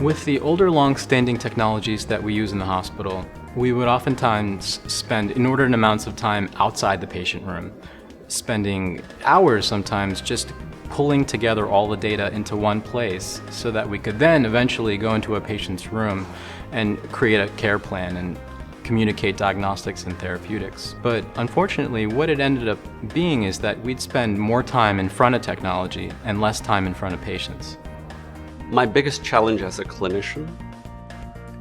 With the older, long-standing technologies that we use in the hospital, we would oftentimes spend inordinate amounts of time outside the patient room, spending hours sometimes just pulling together all the data into one place so that we could then eventually go into a patient's room and create a care plan and communicate diagnostics and therapeutics. But unfortunately, what it ended up being is that we'd spend more time in front of technology and less time in front of patients. My biggest challenge as a clinician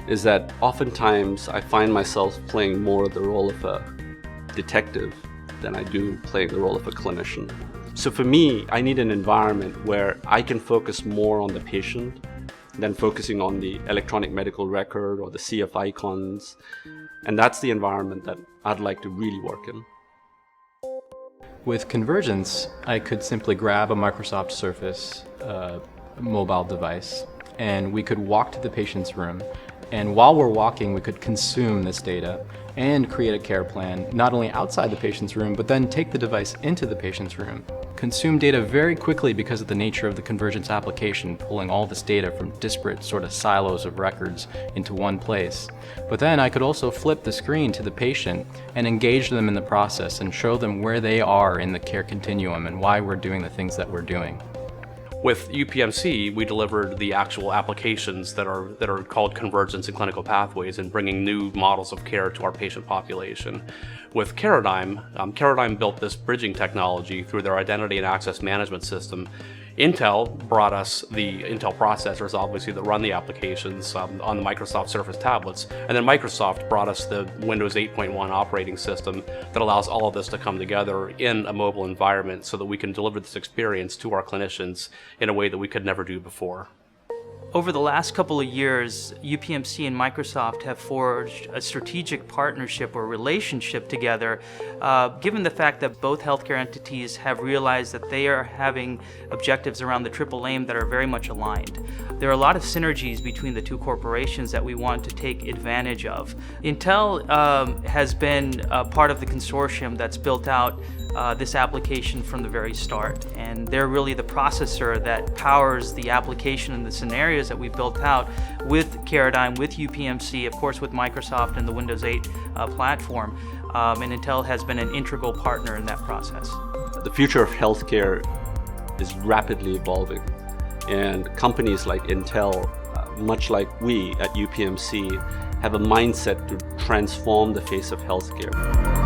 is that oftentimes I find myself playing more the role of a detective than I do playing the role of a clinician. So for me, I need an environment where I can focus more on the patient than focusing on the electronic medical record or the sea of icons. And that's the environment that I'd like to really work in. With Convergence, I could simply grab a Microsoft Surface mobile device, and we could walk to the patient's room, and while we're walking we could consume this data and create a care plan, not only outside the patient's room, but then take the device into the patient's room. Consume data very quickly because of the nature of the Convergence application, pulling all this data from disparate sort of silos of records into one place. But then I could also flip the screen to the patient and engage them in the process and show them where they are in the care continuum and why we're doing the things that we're doing. With UPMC, we delivered the actual applications that are called Convergence and Clinical Pathways and bringing new models of care to our patient population. With Caradigm built this bridging technology through their identity and access management system. Intel brought us the Intel processors, obviously, that run the applications on the Microsoft Surface tablets. And then Microsoft brought us the Windows 8.1 operating system that allows all of this to come together in a mobile environment so that we can deliver this experience to our clinicians in a way that we could never do before. Over the last couple of years, UPMC and Microsoft have forged a strategic partnership or relationship together, given the fact that both healthcare entities have realized that they are having objectives around the triple aim that are very much aligned. There are a lot of synergies between the two corporations that we want to take advantage of. Intel has been part of the consortium that's built out this application from the very start, and they're really the processor that powers the application and the scenarios that we built out with Caradigm, with UPMC, of course with Microsoft and the Windows 8 platform, and Intel has been an integral partner in that process. The future of healthcare is rapidly evolving, and companies like Intel, much like we at UPMC, have a mindset to transform the face of healthcare.